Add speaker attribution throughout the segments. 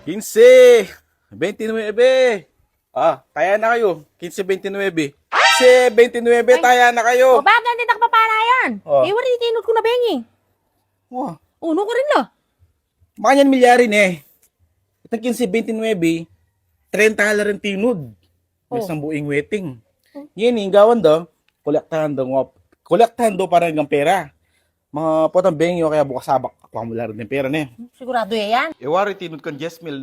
Speaker 1: 15, 29. Taya na kayo. 15, 29. 15, 29, taya na kayo.
Speaker 2: O bakit hindi nakapapala yan? Wari tinod ko na bengi. Uno ko rin lo.
Speaker 1: Makanyan milyarin Itang 15, 29, 30 rin tinod. May isang buing wedding. Yan gawan daw, kolektahan daw para ng pera. Mga potang bengyo kaya bukas sabak ako mo rin ng pera
Speaker 2: Sigurado yan.
Speaker 1: Iwari tinod kan Jesmil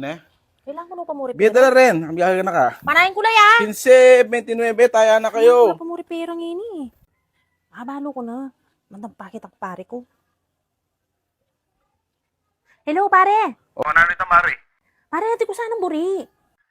Speaker 2: Kailangan ko nung pamuri pera.
Speaker 1: Biyada na rin, ang biyahe ka na ka.
Speaker 2: Panahin ko na yan.
Speaker 1: 15, 29, taya na kayo.
Speaker 2: Wala pamuri pera ngini. Balo ko na. Mandampakit ang pare ko. Hello pare.
Speaker 3: Nano ita, Mari?
Speaker 2: Pare, natin ko sanang buri.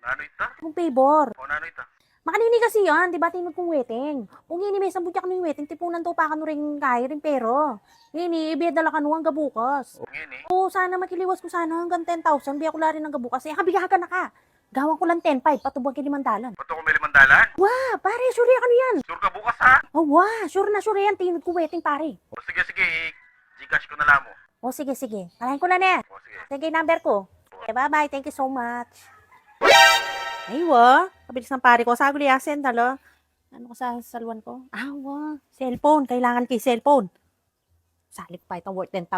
Speaker 3: Nano ita?
Speaker 2: Kung favor.
Speaker 3: Nano ita?
Speaker 2: Makanini kasi yan, di ba tinod kong wedding? Kung ini may sabudyak no yung wedding, tipunan to pa ka no rin kaya rin pero. Ini, ibiyadala ka no hanggang bukas.
Speaker 3: Ngini?
Speaker 2: Oo, sana makiliwas ko sana hanggang 10,000, biya ko lari hanggang bukas. Habigahan ka na ka. Gawan ko lang 10,500, patubang kinimandalan.
Speaker 3: Bato ko may 500?
Speaker 2: Wah, pare, sure yan ano yan.
Speaker 3: Sure ka bukas, ha?
Speaker 2: Oh, wah, sure na sure yan, tinod ko wedding pare.
Speaker 3: Sige. Gcash ko na lang mo.
Speaker 2: Oh, sige. Kalahin ko na na.
Speaker 3: Sige.
Speaker 2: Sige, number ko. Okay, bye-bye. Thank you so much. Ay, wa. Kabilis ng pare ko. Saguli, asen, talo. Ano ko sa salwan ko? Wa. Cellphone. Kailangan kay cellphone. Salik pa itong worth 10,000.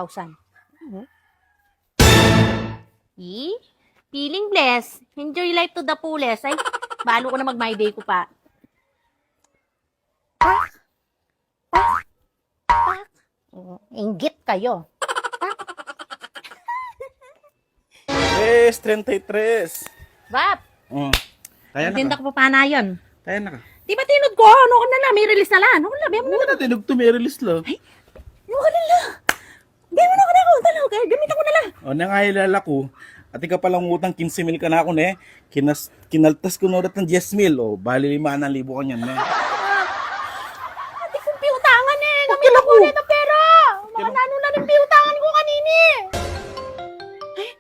Speaker 2: Feeling blessed. Enjoy life to the fullest. Ay, balo ko na mag-my day ko pa. Pak. Inggit kayo.
Speaker 1: 33.
Speaker 2: Bap,
Speaker 1: Taya na
Speaker 2: tinda
Speaker 1: ka.
Speaker 2: ko pa na yun.
Speaker 1: Taya na ka.
Speaker 2: Di ba tinod ko? Ano ka na lang? May release na lang. Ano ka na? Biya mo na lang.
Speaker 1: Wala tinog to, may release lo.
Speaker 2: Ano ka na lang? Biya mo na ako. Talo, kaya gamitan ko na lang.
Speaker 1: Nangahilala ko. At ikaw palang utang 15 mil ka na ako kinaltas ko na ulit ng 10 mil. Bali 5,000 ka niyan
Speaker 2: Ate kong piutangan Gamitan ko ulit ang pera. Mga nano na rin piutangan ko kanini. Ay,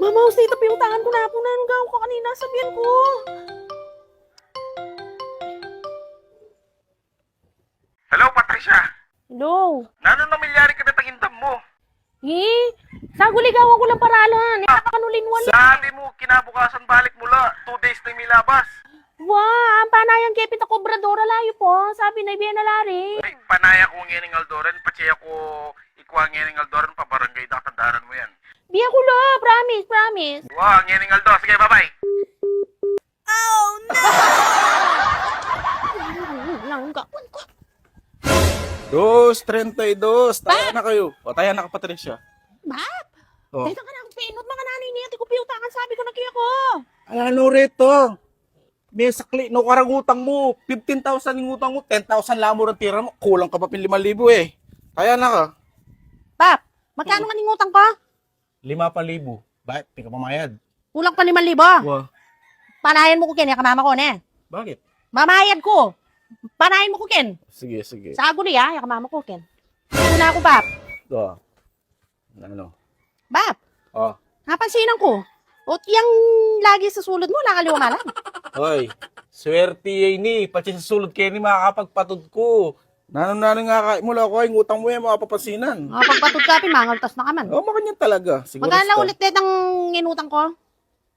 Speaker 2: mama, dito piutangan ko na po na nung gawin ko kanina. Sabihan ko.
Speaker 3: Hello, Patricia?
Speaker 2: Hello.
Speaker 3: Nano na milyari ka na tangindam mo?
Speaker 2: Saguligawan ko lang paralan. Napakanulinwan.
Speaker 3: Sabi mo, kinabukasan balik mula. 2 days na milabas.
Speaker 2: Wah, ang panayang kepit na kobradora layo po. Sabi na ibiyan na lari.
Speaker 3: Ay, panaya ko ng Aldoran. Patsiya ko ikuha ng Aldoran. Pabarangay na katandaran mo yan.
Speaker 2: Biya ko lo, promise.
Speaker 3: Wow, ng Aldo. Sige, bye-bye.
Speaker 2: Langgawan ko.
Speaker 1: 32. Taya na kayo. Taya na ka, Patricia.
Speaker 2: Bap!
Speaker 1: Oh.
Speaker 2: Dito ka na akong pinot mga nanay niya. Ati ko piutangan, sabi ko na kaya ko.
Speaker 1: Ano rito? May sakli, no karang utang mo. 15,000 yung utang mo. 10,000 lang mo rin tira mo. Kulang ka pa 5,000 Taya na ka.
Speaker 2: Bap, magkano ka ningutang ko?
Speaker 1: 5,000. Bakit? Di ka pamayad.
Speaker 2: Kulang pa 5,000.
Speaker 1: Wow.
Speaker 2: Panayan mo ko ken, kamama ko ne.
Speaker 1: Bakit?
Speaker 2: Mamayad ko. Panayan mo ko ken.
Speaker 1: Sige.
Speaker 2: Saguli kamama ko ken. Wala ako, Bap.
Speaker 1: Ano?
Speaker 2: Bap,
Speaker 1: Oh.
Speaker 2: napansinan ko. O yang lagi sa sulod mo, nakaliwa nga lang.
Speaker 1: Hoy, swerte ni. Pati sa sulod kayo ni makakapagpatod ko. Nanong nga mula ko, yung utang mo yan, makapapansinan.
Speaker 2: Pagpatod ka, mangaltas na ka man.
Speaker 1: Makanyan talaga. Siguro
Speaker 2: Magkano lang ulit din ang inutang ko?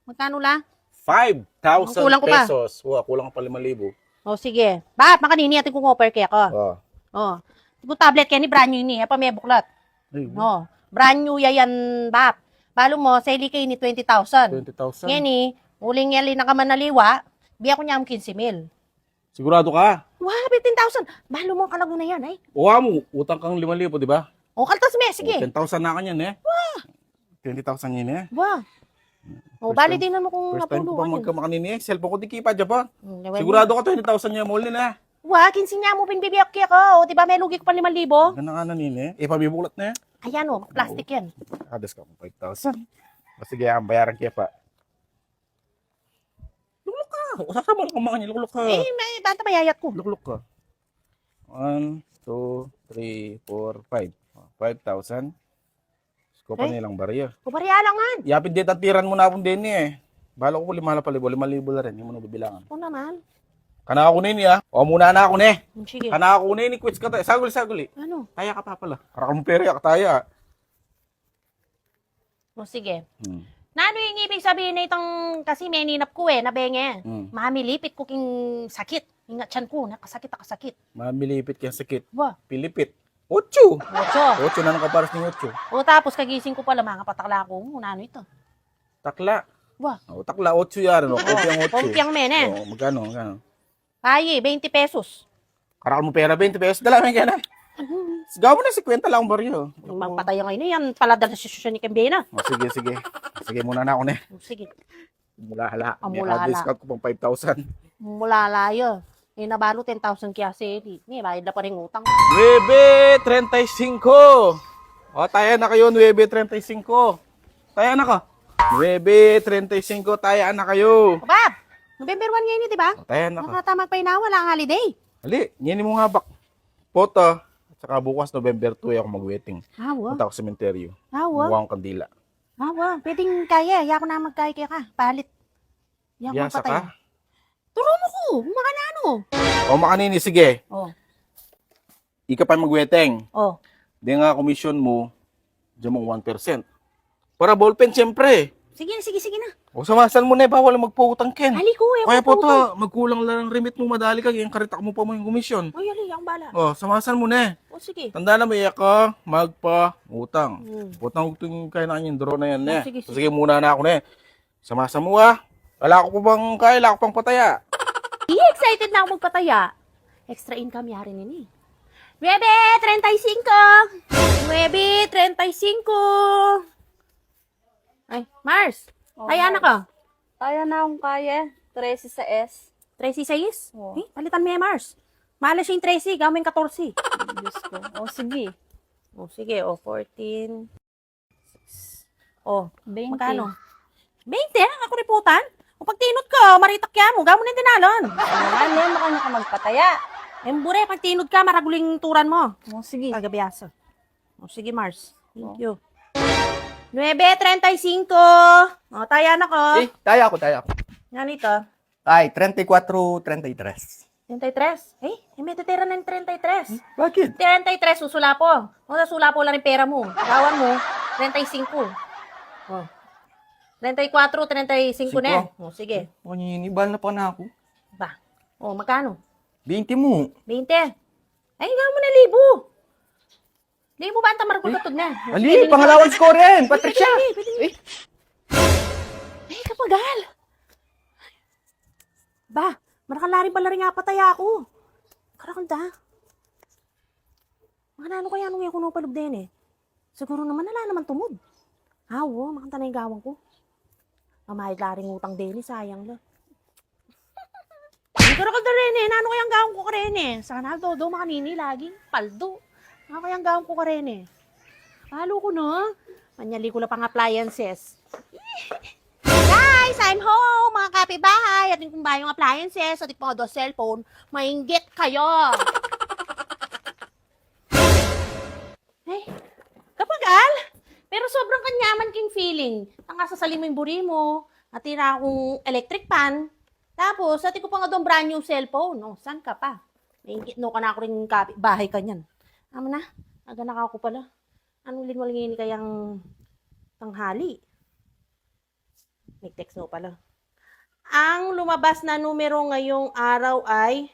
Speaker 2: Magkano la?
Speaker 1: 5,000
Speaker 2: Kulang ko pa.
Speaker 1: pesos. Kulang ka pa 5,000.
Speaker 2: O sige. Bap, makanini atin kong offer kaya ko. O. Tigo tablet kaya ni brand new ni. Pa may buklat. O. Brand new yan, Bap. Balo mo, sali kayo ni 20,000.
Speaker 1: 20,000.
Speaker 2: Ngayon ni, uling yali na ka man naliwa, biya ko niya ang 15,000.
Speaker 1: Sigurado ka?
Speaker 2: Wow, 15,000. Balo mo kalago na yan, ay.
Speaker 1: Uwa mo, utang kang 5,000, di ba?
Speaker 2: O, kaltas me, sige.
Speaker 1: 10,000 na kanyan 20,000 yun
Speaker 2: Wow. O, bali din naman kung
Speaker 1: First time ko pa
Speaker 2: napuluhan yun.
Speaker 1: magkamakanini Cellphone ko di kipa dyan pa.
Speaker 2: Sigurado.
Speaker 1: Sigurado ka 20,000 niya mall nila.
Speaker 2: Wow, 15 niya mo pinbibiyak kaya ko. O, diba may lugi ko pa 5,000?
Speaker 1: Ganda ka na nini. Pabibuklat na yan.
Speaker 2: Ayan o, plastic yan.
Speaker 1: Adas ka kung 5,000. Sige, ang bayaran kaya pa. Lukluk ka. Sasama lang kang mga niya. Lukluk ka.
Speaker 2: May banta mayayat ko.
Speaker 1: Lukluk ka. 1, 2, 3, 4, 5. 5,000. Sko pa nilang barya.
Speaker 2: Kuparialangan.
Speaker 1: Yapid din tatiran mo na akong din Bala ko 5,000 na rin. Hindi mo na bibilangan.
Speaker 2: O naman.
Speaker 1: Kana ako nini O muna na ako ni.
Speaker 2: Sige.
Speaker 1: Kana ako nini. Quits ka tayo. Saguli.
Speaker 2: Ano?
Speaker 1: Taya ka pa pala. Para kang perya ka taya.
Speaker 2: O sige. Na ano yung ibig sabihin na itong, kasi may ninap ko na benge. Mami, lipit ko king sakit. Ingat siyan ko, nakasakit.
Speaker 1: Mamilipit kaya sakit.
Speaker 2: Ba?
Speaker 1: Pilipit. 8.
Speaker 2: Ocho.
Speaker 1: 8 na nakaparas ng 8.
Speaker 2: O tapos kagising ko pala, mga patakla ko. Ano ito?
Speaker 1: Takla.
Speaker 2: Ba?
Speaker 1: Takla 8 yan. Kumpiang 8.
Speaker 2: Pompiang men
Speaker 1: Magkano?
Speaker 2: Paye, 20 pesos.
Speaker 1: Karakal mo pera, 20 pesos. Dala mo yan. Sigaw mo na 50 lang ang baryo.
Speaker 2: Yung magpatay ngayon yan, palad na si ni Kembena.
Speaker 1: Sige. Sige muna na ako na.
Speaker 2: Sige.
Speaker 1: Mula-hala.
Speaker 2: Mula-hala.
Speaker 1: Discount ko pang 5,000.
Speaker 2: Mula layo. Nabalo 10,000 kaya seli. Bayad na pa rin utang.
Speaker 1: 9.35. O, tayo na kayo, 9.35. Tayo na ka. 9.35, tayo na kayo.
Speaker 2: Bob, November 1 ngayon, di ba?
Speaker 1: O, tayo na ka.
Speaker 2: Nakatamag pa na, wala ang holiday.
Speaker 1: Hali, yan mo nga bak. Poto, at saka bukas November 2 ako mag-waiting.
Speaker 2: Awa.
Speaker 1: Punta ako sa sementeryo.
Speaker 2: Awa.
Speaker 1: Buwa akong kandila.
Speaker 2: Awa. Pwedeng kaya. Iya ko na magkaya ka. Palit. Iya ko
Speaker 1: Biyasa
Speaker 2: magpatay.
Speaker 1: ka?
Speaker 2: Turo mo ko. Makanano.
Speaker 1: O makanini, sige.
Speaker 2: Oh.
Speaker 1: Ika pa mag-waiting.
Speaker 2: Oh.
Speaker 1: Di nga commission mo, dyan mong 1%. Para ballpen, siyempre.
Speaker 2: Sige na.
Speaker 1: O samasan mo na, bawal magpautang, Ken.
Speaker 2: Ali ko.
Speaker 1: Kaya po to, magkulang lang ang remit mo, madali ka, yung karitak mo pa mo yung komisyon.
Speaker 2: Ay, ali. Ang bala.
Speaker 1: O, samasan mo na.
Speaker 2: O, sige.
Speaker 1: Tanda na, may ka, magpa-utang.
Speaker 2: Hmm.
Speaker 1: Utang utang kayo na yung draw na yan, ne.
Speaker 2: Sige.
Speaker 1: Sige muna na ako, ne. Samasan mo, ah. Wala ko kaya, wala ko pang pataya.
Speaker 2: Excited na ako magpataya. Extra income yari nini. 9.35. 9.35. Ay, Mars. Ay, anak ka.
Speaker 4: Kaya na akong kaya. 13 sa S.
Speaker 2: Tracy sayis?
Speaker 4: Oo.
Speaker 2: Eh, palitan mo yan, Mars. Malas yung Tracy, gawin 14.
Speaker 4: Diyos ko. O, sige.
Speaker 2: O, sige, 14. O,
Speaker 4: 20.
Speaker 2: magkano? 20, ako riputan. O, pag tinod ka, maritak ka mo, gawin yung dinalon.
Speaker 4: Ano yan? Baka ka magpataya.
Speaker 2: Embure, pag tinod ka, maraguling turan mo.
Speaker 4: O, sige.
Speaker 2: Kagabiasa. O, sige, Mars. Thank you. 9.35. O, taya na ko.
Speaker 5: Taya ako.
Speaker 2: Nga nito.
Speaker 5: Ay, 34-33.
Speaker 2: 33. May titira ng 33.
Speaker 5: Bakit?
Speaker 2: 33, susulapo. O, susulapo lang yung pera mo. Gawan mo, 35. O. 34, 35 na. O, sige.
Speaker 5: Manginibal na pa na ako.
Speaker 2: Ba? O, magkano?
Speaker 5: 20 mo.
Speaker 2: 20. Ay, gawin mo na 1,000. 1,000 ba ang tamarkul katog na? O, sige,
Speaker 5: Ali, pangalawan score yan. Patricia.
Speaker 2: Pwede. Kapagal. Ba, marakalari pala rin nga pataya ako. Karakanda. Makanano kaya nung yung kunupalog din eh. Siguro naman nala naman tumod. Awo, makanta na yung gawang ko. Mamahid laring utang din eh, sayang lang. Karakanda rin eh, nano kayang gawang ko ka rin eh. Sana do makanini laging paldo. Ano kayang gawang ko ka rin eh. Halo ko no. Manyali ko lang pang appliances. Guys, I'm home, mga kapibahay. Ating kung ba yung appliances, ating po do cellphone, mainggit kayo. Eh, kapagal. Pero sobrang kanyaman king feeling. Ang asasali mo yung buri mo, natira akong electric pan, tapos ating ko pa nga doon brand new cellphone. No, saan ka pa? Mainggit no ka na ako rin bahay ka niyan. Ama na, aganak ako pala. Anong linwalingin kayang tanghali? May text mo pala. Ang lumabas na numero ngayong araw ay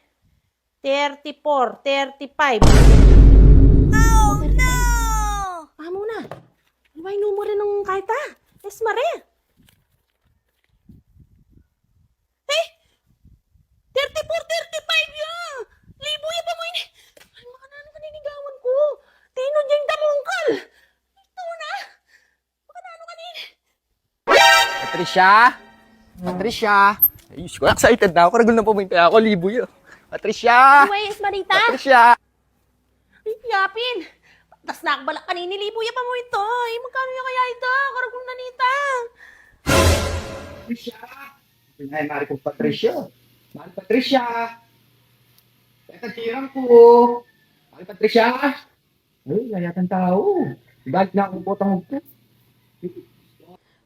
Speaker 2: 34, 35. Oh, no! Muna. Ano ba yung numero ng karta? Esmare. Eh! 34, 35 yan! Libo yan pa mo yun. Ay, makanano ka ninigawan ko. Tinod yung damungkal. Ito na. Makanano ka nini.
Speaker 5: Patricia. Ayos ko, excited na ako. Karagol na pumunta ako. Libo yun. Patricia.
Speaker 2: Uy, Esmarita.
Speaker 5: Patricia.
Speaker 2: Ay, yapin. Tas nakbalak kanini, libo ya pa mo ito. Ay, magkano yung kaya ito? Karagong nanita.
Speaker 5: Patricia. Ay, mari ko Patricia. Mahal Patricia. Tagtirang ko. Mahal Patricia. Ay, layatan tao. Balik na akong potang ko.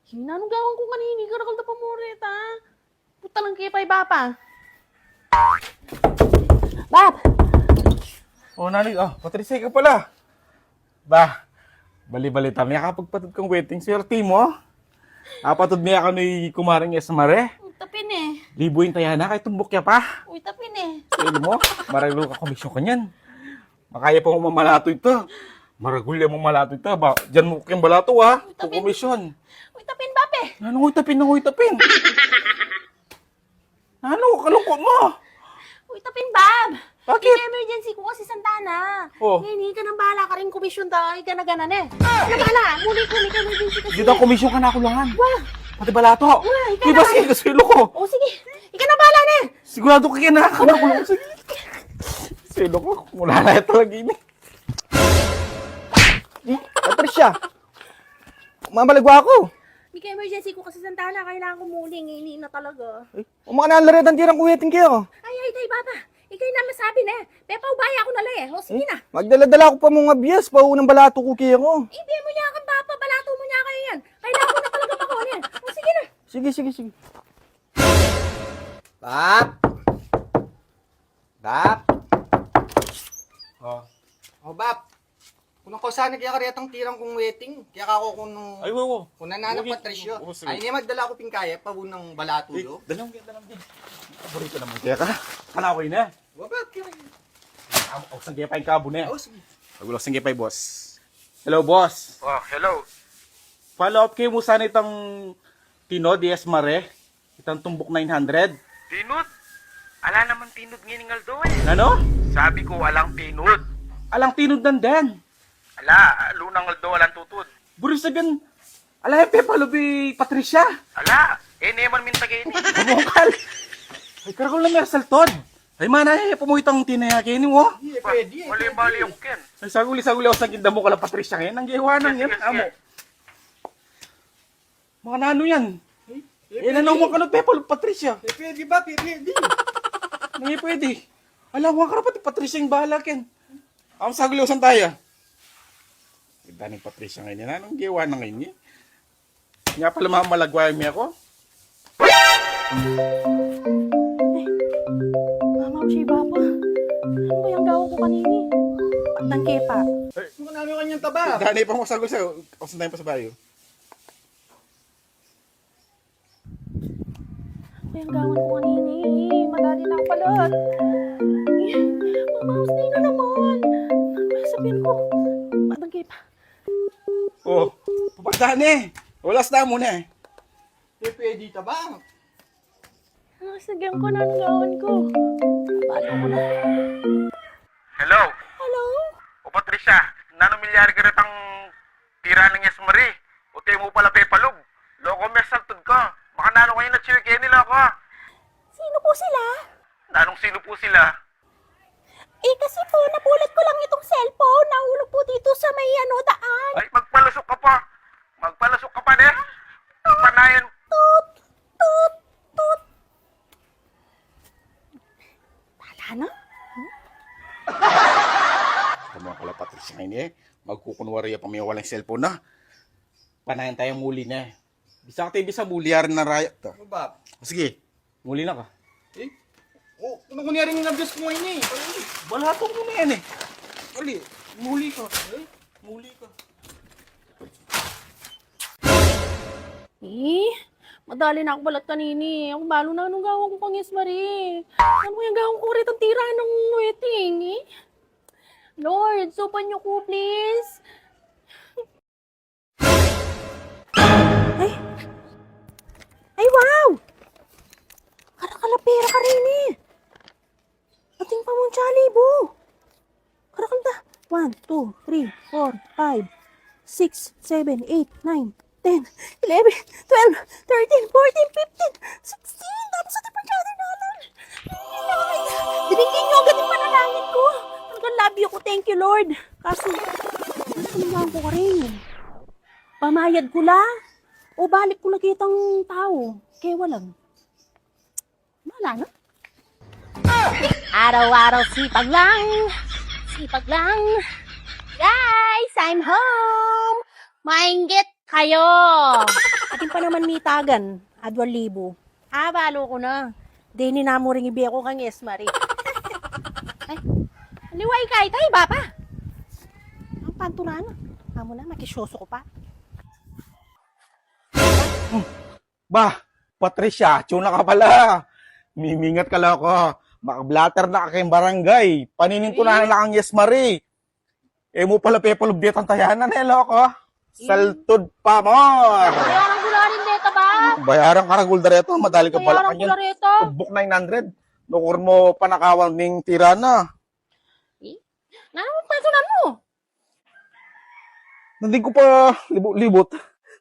Speaker 2: Hinanong gawang ko kanini, karagal na pa mo rin, ha? Puta lang kaya pa iba pa. Bob!
Speaker 1: O, nani, Patricia ka pala. Ba, bali-balita, may kapagpatid kang waiting. Swerte mo. Apatod niya ka ni kumaring Esmare.
Speaker 2: Uy, tapin eh.
Speaker 1: Libuin tayo na, kahit tumbok ya pa.
Speaker 2: Uy, tapin eh.
Speaker 1: Sabi mo, maragul ka komisyon ka niyan. Makaya pa mo mamalato ito. Maragul ya mamalato ito. Diyan mo kayong balato ha. Kung komisyon.
Speaker 2: Uy, tapin, bape.
Speaker 1: Ano ko itapin? Ano ko itapin? Ano? Kalungkot mo.
Speaker 2: Uy, tapin, Bab.
Speaker 1: Bakit?
Speaker 2: Emergency ko kasi Santana.
Speaker 1: Oh.
Speaker 2: Hindi ka nang bahala ka rin komisyon tayo. Ka na ganan eh. Ka na bahala. Muli ko, may emergency kasi.
Speaker 1: Dito komisyon ka na kulangan.
Speaker 2: Wah.
Speaker 1: Pati balato.
Speaker 2: Wah, ikaw
Speaker 1: Diba
Speaker 2: na.
Speaker 1: sige, kasilo ko.
Speaker 2: O sige. Ika na bahala na.
Speaker 1: Sigurado ka na. Kanakulong. Sige. Silo ko. Mula na ito lagi ni.
Speaker 5: Patricia! Mamalagwa ako.
Speaker 2: May emergency ko kasi Santana. Kailangan ko muli. Ngayon na talaga.
Speaker 5: Mga nalaretan tirang kuweting kayo.
Speaker 2: Ay, Baba. Ikay na masabi na. Pepa, ubaya ako na lang eh. O sige na.
Speaker 5: Magdala-dala ko pa mga biyas, pauunang balato ko kayo.
Speaker 2: Hindi mo niya kang papa. Balato mo niya kayo yan. Kailangan ko na talaga makunin. O sige na.
Speaker 5: Sige. Bap! Bap! Oh, Bap! Kung ko sana kaya karetang tirang kong wedding, kaya ako kung
Speaker 1: Ay, wow.
Speaker 5: kung nananap
Speaker 1: Okay.
Speaker 5: Patricio,
Speaker 1: Oo, sige.
Speaker 5: ay niya magdala ko pingkaya, paunang balato do.
Speaker 1: Dalang din. Paborito naman kaya ka. Kanaway na.
Speaker 5: Wabat kaya.
Speaker 1: Ako sang kaya pa yung kabo na.
Speaker 5: Oh, sige.
Speaker 1: Magulo sang kaya pa yung boss. Hello, boss.
Speaker 3: Oh, hello.
Speaker 1: Follow up kayo mo sana itang Tino DS Mare. Itang tumbok 900.
Speaker 3: Tinod? Ala naman tinod ngayon Aldo eh.
Speaker 1: Ano?
Speaker 3: Sabi ko alang tinod.
Speaker 1: Alang tinod nandan.
Speaker 3: Ala, lunang Aldo walang tutod.
Speaker 1: Buri sabihin, alay pe palubi Patricia.
Speaker 3: Ala, neman mintagay ni.
Speaker 1: Pamungkal. Ay karagol na mersal tod. Ay mana pamuitang tinaya kayo ni mo.
Speaker 5: Hindi, pwede.
Speaker 3: Mali ako ken.
Speaker 1: Ay saguli ako sa ginda mo kala Patricia ngayon. Ang giwanan yan,
Speaker 3: Yes.
Speaker 1: amo. Mga nano yan. Eh nanaw mo ka pe palubi Patricia.
Speaker 5: Pwede ba? Pwede.
Speaker 1: Hindi pwede. Alam mo ka pati Patricia yung bahala ken. Ang saguli usan tayo. Ganda ni Patricia ngayon yan. Anong giwa na ngayon niya? Nga pala mamalagway mi ako.
Speaker 2: Mama ko siya, Baba. Ano kayang gawin ko kanini? Patang kepa.
Speaker 5: Kung namin kanyang taba.
Speaker 1: Dani pa mo sagol sa'yo. Usan tayo pa sa bayo.
Speaker 2: Ano kayang gawin ko kanini? Madali na ako palat. Mama, husay na naman. Ano kaya sabihin ko? Patang kepa.
Speaker 1: Oh, papadani. Walas na muna eh.
Speaker 5: Pwede taba.
Speaker 2: Sagyan ko na ang gawin ko. Paano ko na?
Speaker 3: Hello.
Speaker 2: Hello?
Speaker 3: O Patricia, nano milyari ka retang tira ng Esmari. O tayo mo pala pepalog. Loko mersaltod ka. Baka nano kayo na chiwike nila ka.
Speaker 2: Sino po sila?
Speaker 3: Nanong sino po sila?
Speaker 2: Eh kasi po, napulot ko lang itong cellphone. Nahulog po dito sa may daan.
Speaker 3: Ay, magpalusok ka pa. Magpalusok ka pa ne. Panayan.
Speaker 2: Tut! Tut! Tut! Tala na?
Speaker 1: Tama ka lang Patricia ngayon eh. Magkukunwari pa may walang cellphone na. Panayan tayo muli na eh. Bisa ka tayo bisa muliyarin na raya.
Speaker 5: Ano ba?
Speaker 1: Sige, muli na ka.
Speaker 5: Eh? Oh, ano ko niya rin yung nabiyas ko ngayon eh.
Speaker 1: Balato mo na yan eh. Ali, muli ka. Muli ka.
Speaker 2: Madali na ako balat kanini. Ako balo na anong gawin ko kang Esmari. Ano yung gawin ko rin ang tira ng wedding eh? Lord, sopan niyo ko please. Ay, wow! Karakalapera ka rin eh. Ating pa mong chalibo. Karakalda. 1, 2, 3, 4, 5, 6, 7, 8, 9, 10, 11, 12, 13, 14, 15, 16. Tapos sa tipang $100. Dinigin niyo agad yung panalangin ko. Talagang love you ko. Thank you, Lord. Kaso, ano ko ka rin? Pamayad ko la. O balik ko lagi itang tao. Kaya walang. Wala na. Araw-araw sipag lang. Sipag lang. Guys, I'm home. Mainggit kayo. Ating pa naman nitagan. Adwal libo. Balo ko na. Dini na mo rin ibiya ko kang Esmari. Ay, liway ka. Itay, bapa. Ang pantula na. Amo na, makisyoso ko pa.
Speaker 1: Bah, Patricia, tuna ka pala. Mimingat ka lang ako. Makablatter na ka kayong barangay. Panininto na lang ang yes, Marie. Mo pala pepalog dito ang tayanan, loko. Saltod pa, mor.
Speaker 2: Bayaran ko na rin dito ba?
Speaker 1: Bayaran ka na gulda rito. Madali ka pala
Speaker 2: Bayaran ko na
Speaker 1: kanyan.
Speaker 2: rito.
Speaker 1: Book 900. Nukur mo panakawan ning tirana.
Speaker 2: Naman personal mo.
Speaker 1: Nanding ko pa libot.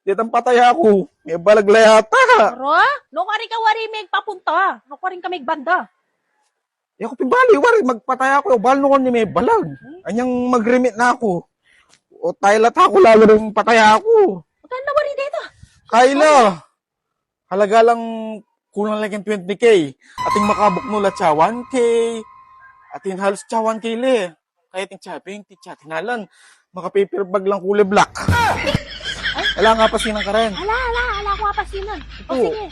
Speaker 1: Dito ang patay ako. May balaglayata.
Speaker 2: Pero, no ka rin ka wari may papunta. No ka rin ka may banda.
Speaker 1: Ako pibali, wari, magpatay ako. Bal no ni may balag. Anyang mag-remit na ako. O taylat ako, lalo rin patay ako.
Speaker 2: Magkano na wari dito?
Speaker 1: Kayla, halaga lang kulang lang yung 20K. Ating makabuk nula siya 1K. Ating halos siya 1K le. Kaya ting siya 20, siya tinalan. Makapaper bag lang kulay black. Wala nga pa sinang ka rin.
Speaker 2: Ala ko apasinan. O
Speaker 1: Oo.
Speaker 2: sige,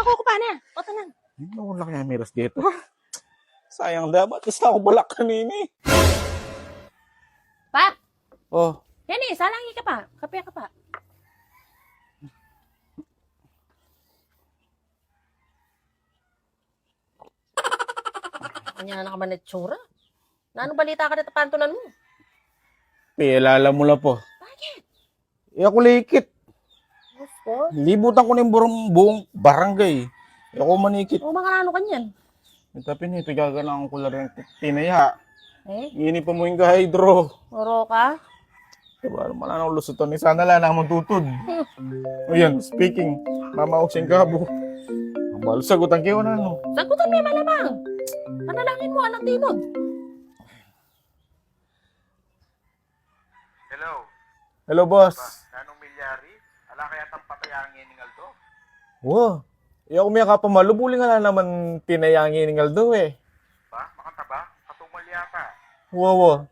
Speaker 2: makukupa na. O tanan.
Speaker 1: Hindi ako lang yung miras dito. Sayang dapat. Gusto ako balak kanini.
Speaker 2: Pat,
Speaker 1: Oh,
Speaker 2: yan salangi ka pa. Kape ka pa. Kanya na ka man itsura. Na ano balita ka dito pantunan mo?
Speaker 1: pilala mo lang po.
Speaker 2: Bakit?
Speaker 1: Ako likit.
Speaker 2: Gusto?
Speaker 1: Libutan ko na yung buong barangay. Ako manikit.
Speaker 2: O mga ano kanyan?
Speaker 1: Tapi nito gaganaan ko lang yung tinaya.
Speaker 2: Eh,
Speaker 1: Ngini pa mo yung hydro.
Speaker 2: oro ka?
Speaker 1: Diba, wala na lusutan ni sana lang na matutod. Ayan, speaking, mama ko siyang kabo. Balo sagutan kayo na no.
Speaker 2: Sagutan mo yung malamang. Panalangin mo, anak tinod.
Speaker 3: Hello,
Speaker 1: Hello, boss.
Speaker 3: nanong milyari? Ala kaya tang patayangin ni Aldo?
Speaker 1: Wow. Ako may kapamalo, buli nga na naman tinayangin ng Aldo eh.
Speaker 3: Ba? Makanta ba? Katumal yata.
Speaker 1: Wow.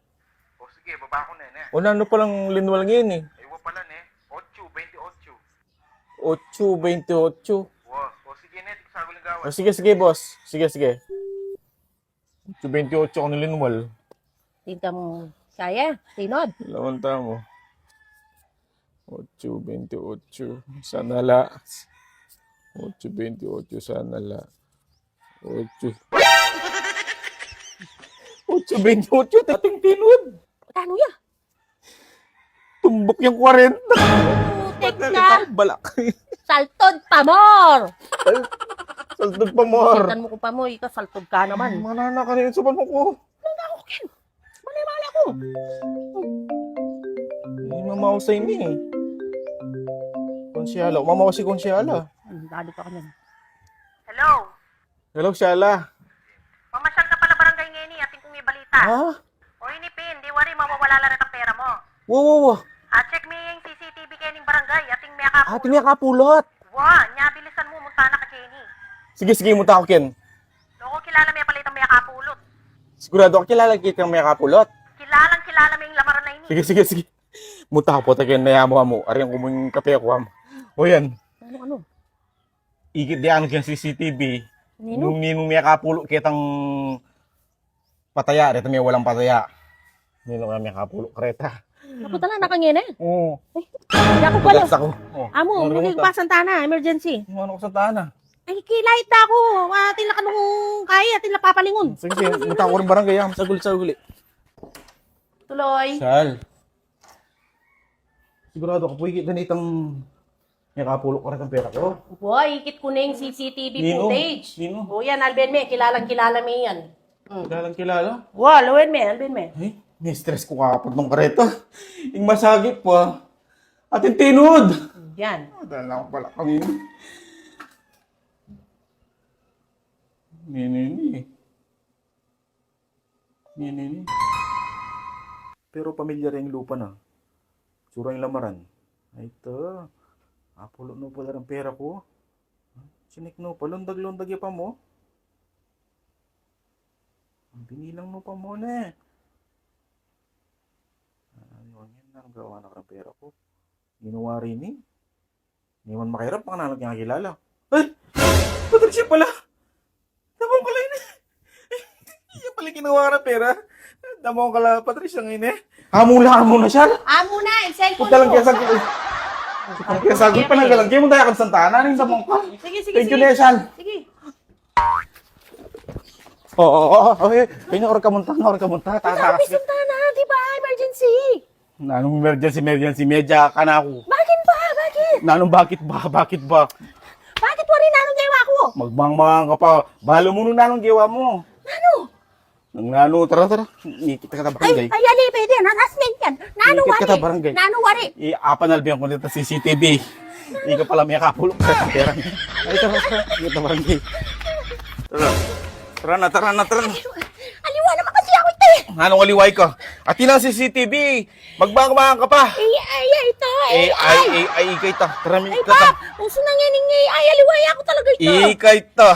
Speaker 3: O sige, baba ko na yun eh.
Speaker 1: O na ano palang linwal ngayon eh.
Speaker 3: Aywa pala eh. 8, 28.
Speaker 1: 8.28.
Speaker 3: Wow. O sige na, di ko sa guling gawan.
Speaker 1: O sige, boss. Sige. 8.28 ako nilinwal.
Speaker 2: Tingnan mo. Kaya, tinod.
Speaker 1: Laman tamo. 8.28. Sana la. 8.28 sana la. 8.28 dating tinod.
Speaker 2: Paano yan?
Speaker 1: Tumbok yung 40.
Speaker 2: Putik na!
Speaker 1: Balak.
Speaker 2: Saltod pa more!
Speaker 1: Saltod pa more.
Speaker 2: Tingnan mo ko pa mo, ikaw saltod ka naman.
Speaker 1: Manana ka rin sa mo ko.
Speaker 2: Ken, mali ako.
Speaker 1: Mama ko sa inyo eh. Konsyala. Mama ko si Konsyala.
Speaker 2: Dali pa ka niyan.
Speaker 3: Hello?
Speaker 1: Hello, Syala.
Speaker 3: Mamasyal ka pala barangay ngayon eh. Ating kong ibalita.
Speaker 1: Ha?
Speaker 3: O inipin, di wari, mawawala lang ang pera mo.
Speaker 1: Wow.
Speaker 3: Check mo yung CCTV kayo ng barangay. Ating may akapu.
Speaker 1: Ate niya kapulot.
Speaker 3: Nya, bilisan mo, munta na ka Jenny.
Speaker 1: Sige, munta ako, Ken.
Speaker 3: Loko, kilala may palitang may akapulot.
Speaker 1: Sigurado ako kilala kita may kapulot.
Speaker 3: Kilala may yung lamaran na ini.
Speaker 1: Sige. Munta ako po, Ken. Nayamo mo. Ariyan ko mo yung kape ako. O yan.
Speaker 2: Ano?
Speaker 1: Ikit di ano yung CCTV.
Speaker 2: Nino?
Speaker 1: Nung ninong may kapulo kitang pataya. Rito may walang pataya. Ninong may kapulo kreta.
Speaker 2: Ako tala, nakangin eh.
Speaker 1: Oo.
Speaker 2: Hindi ako pala.
Speaker 1: Relax ako. Oh.
Speaker 2: Amo, magigpasan tana, emergency.
Speaker 1: Ano ko sa tana?
Speaker 2: Ay, kilait na ako. Atin na kanong kaya, atin na papalingon.
Speaker 1: Sige, munta ko rin barangay. Saguli.
Speaker 2: Tuloy.
Speaker 1: Sal. Sigurado ako po ikit na itang may kapulo ka rin ang pera ko.
Speaker 2: Boy, ikit ko na yung CCTV footage.
Speaker 1: Sino?
Speaker 2: O yan, Alben me. Kilalang-kilala me yan.
Speaker 1: Kilala?
Speaker 2: Wow, luwen me, Alben me.
Speaker 1: Ay, ni-stress ko kapag nung kareta. Yung masagip pa. Ating tinod.
Speaker 2: Yan.
Speaker 1: Dahil na ako pala kanina. Nini. Pero pamilyar yung lupa na. Sura yung lamaran. Ay, ito. Apulo no pala ang pera ko. Sinik no pa. Lundag-lundag pa mo. Binilang no pa mo na eh. Ayun na. Gawa na ka ng pera ko. Ginawa rin eh. Hindi man makahirap. Panganalog niya kilala. Ay! Patricia pala! Damong ka lang yun eh. Yan pala ginawa ka ng pera. Damong ka lang, Patricia ngayon eh. Hamula mo na siya.
Speaker 2: Amo na, yung cellphone
Speaker 1: Punta lang
Speaker 2: mo.
Speaker 1: kaya sa... Kaya sagot pa nagalang. Kaya mo tayo kang Santana. Ano yung sabong ka?
Speaker 2: Sige, sige,
Speaker 1: Thank you,
Speaker 2: sige.
Speaker 1: Nesal.
Speaker 2: Sige.
Speaker 1: Oo. Okay. Kaya na ka munta. Tatakas ka.
Speaker 2: Santana, di ba? Emergency.
Speaker 1: Nanong emergency. Medya ka na ako.
Speaker 2: Bakit ba? Bakit?
Speaker 1: Nanong bakit ba?
Speaker 2: Bakit wari nanong gawa ko?
Speaker 1: Magmangmangang ka pa. Bahalo mo nung nanong gawa mo.
Speaker 2: Nano?
Speaker 1: Nang tara. Ikit ka ta barangay.
Speaker 2: Ay, ali, pwede. Nanasment yan. Nano
Speaker 1: Ikit
Speaker 2: wari?
Speaker 1: ka ta barangay.
Speaker 2: Nano wari?
Speaker 1: Apanalbihan ko nito CCTV. Ikaw pala may kapulok sa pera niya. Ay, tara. Ikit ta barangay. Tara na.
Speaker 2: Aliwa naman kasi ako ito eh.
Speaker 1: Anong aliway ka? At tinang CCTV. Magbangmangang ka pa.
Speaker 2: Ay, ito.
Speaker 1: Ay, ikay ta. Tara,
Speaker 2: Ay, pa. Uso na nga ning ay, aliwaya ako talaga ito.
Speaker 1: ikay ta.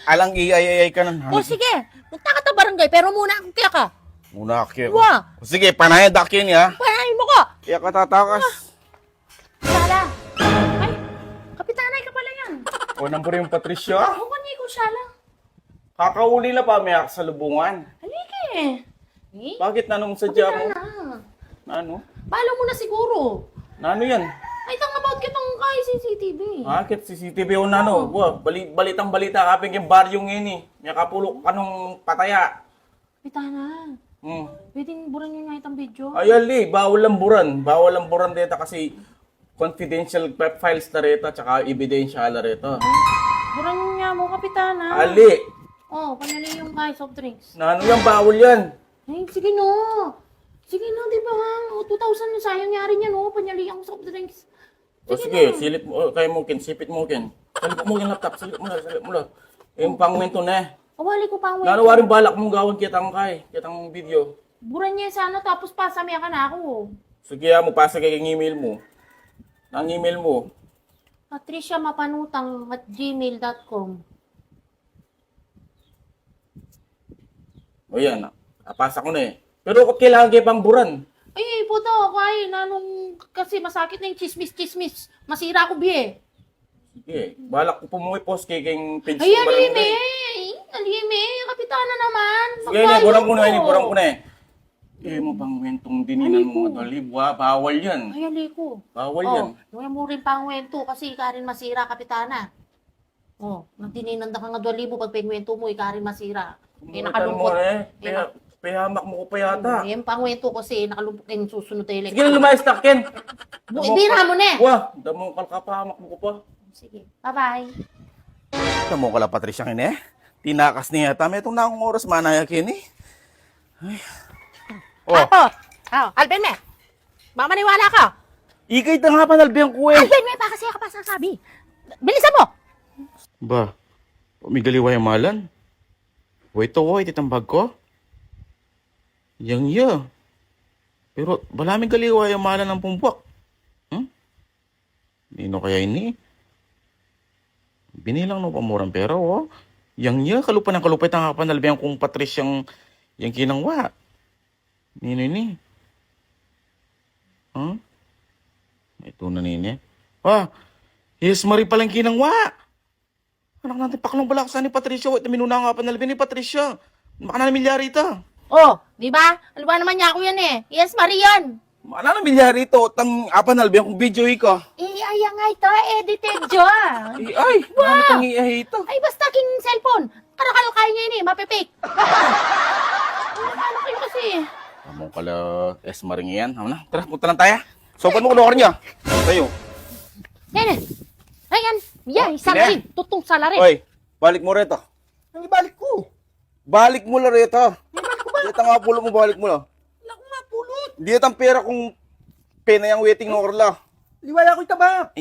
Speaker 1: Alang ay ka na.
Speaker 2: O sige, punta ka ta barangay, pero muna akong kaya ka.
Speaker 1: Muna kaya
Speaker 2: Wa.
Speaker 1: Sige, panayad akin niya.
Speaker 2: Panahin mo ko.
Speaker 1: Kaya ka tatakas.
Speaker 2: Sala. Ay, kapitanay ka pala yan.
Speaker 1: O, number yung Patricia.
Speaker 2: Ako kanina ko sala.
Speaker 1: Kakauli na pa may sa lubungan.
Speaker 2: Halika eh.
Speaker 1: Bakit nanong sadya mo?
Speaker 2: Na.
Speaker 1: Ano?
Speaker 2: Balo mo na siguro.
Speaker 1: Nano yan?
Speaker 2: Ay, tang about kitang kay CCTV.
Speaker 1: Bakit CCTV o nano? Balitang balita kaping yung baryong yun eh. May kapulok ka nung pataya.
Speaker 2: Kapitana, pwedeng buran nyo nga itang video?
Speaker 1: Ay, ali, bawal ang buran dito kasi confidential files na rito tsaka ebidensya na rito.
Speaker 2: Buran nyo nga mo, Kapitana.
Speaker 1: Ali,
Speaker 2: Oh, panali yung kay soft drinks.
Speaker 1: nano yan, bawal yan.
Speaker 2: Ay, sige no. Sige no, di ba? O, 2,000 na sayang nga rin yan, no? Panyali ang soft drinks.
Speaker 1: O sige, silip mo, kaya mo kin, sipit mo kin. Silip mo yung laptop, silip mo lang. Yung pangmento na eh.
Speaker 2: Awali ko pa ang
Speaker 1: Nano waring balak mong gawin kitang video.
Speaker 2: Buran niya sana, tapos pasamiya ka na ako.
Speaker 1: Sige, mo pasa kay email mo. Ang email mo.
Speaker 2: patriciamapanutang@gmail.com.
Speaker 1: O yan, apasa ko na eh. Pero kailangan kayo pang buran.
Speaker 2: Ay, puto, kay nanong kasi masakit na yung chismis. Masira ko, biye.
Speaker 1: Sige, balak ko post kay page
Speaker 2: Ay,
Speaker 1: ng barangay.
Speaker 2: alime, kapitana naman.
Speaker 1: Sige, burang ko na eh. Mo pang wentong dininan mo madali. Bawal yan.
Speaker 2: Ay, aliko.
Speaker 1: Bawal yan.
Speaker 2: Yung mo rin pangwento kasi ikarin masira, kapitana. Oh, nagdininan ka nga 2,000 pag pengwento mo, ikarin masira. Eh, nakalungkot.
Speaker 1: Payamak mo ko pa yata.
Speaker 2: Yung pangwento kasi nakalumpok yung susunod tayo.
Speaker 1: Sige na lumayas takin.
Speaker 2: Ibira mo na.
Speaker 1: Wah, damong kalkapahamak mo ko pa.
Speaker 2: Sige, bye-bye.
Speaker 1: Tamo ka la Patricia kin eh. Tinakas niya yata. May itong na akong oras manaya kin eh. Oh,
Speaker 2: Alben me. Mamaniwala ka.
Speaker 1: ikay ta nga panalbihan ko eh.
Speaker 2: Alben me, pa kasi ka pa sasabi. Bilisan mo.
Speaker 1: Ba, umigaliwa yung malan. Wait to, ititang bag ko. Yang ya. Pero, balaming galiwa yung malan ng pumpuak. Nino kaya ini? Binilang no pamurang pera, oh. Yang ya, kalupa ng kalupay tanga panalbihan kong Patrisyang yung kinangwa. Nino ini? Ito na nini. Yes, Marie palang kinangwa. Anak natin, paklong balak sa ni Patricia. Wait, minuna nga panalbihan ni Patricia. Baka na milyari ita.
Speaker 2: Oh, di ba? Alwa naman niya ako yan eh. Yes, Marian.
Speaker 1: Ano na milyari ito? Tang apanalbihan kong video ka.
Speaker 2: Ay, nga ito, edited jo.
Speaker 1: Ay, ano itong iyahe ito?
Speaker 2: Ay, basta king cellphone. Karakalo kaya niya yun eh, mapipik. Ano kayo kasi?
Speaker 1: Tamo kala esmaring yan. Ano na? Tara, punta lang tayo. Sopan mo kunokor niya. Tayo.
Speaker 2: Yan. Ayan. Yan,
Speaker 1: Sine.
Speaker 2: tutong salary.
Speaker 1: Oy, balik mo rito.
Speaker 5: Ang ibalik ko.
Speaker 1: Balik mo lang rito. Dito nga pulo mo, balik mo lang.
Speaker 5: Wala ko nga pulot.
Speaker 1: Dito ang pera kung pena yung waiting no orla.
Speaker 5: Liwala ko itabak.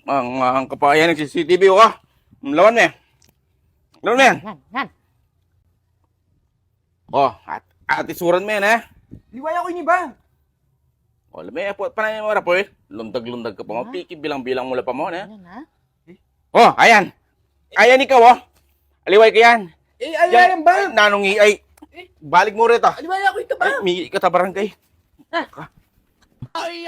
Speaker 1: Ang kapayan ng CCTV o ka. Lawan mo eh. Lawan mo yan.
Speaker 2: Yan.
Speaker 1: Oh, at isuran mo yan eh.
Speaker 5: Liwala ko iniba.
Speaker 1: Wala may panay mo rapo eh. Lundag-lundag ka pa mo. Piki bilang-bilang mula pa mo eh.
Speaker 2: Yan ha?
Speaker 1: Oh, ayan. Ayan ikaw oh. Aliway ka yan.
Speaker 5: Aliwala ba?
Speaker 1: Nanong ay. Balik mo rito.
Speaker 5: Liwala ko itabak.
Speaker 1: May ikata barangay.
Speaker 5: Ay,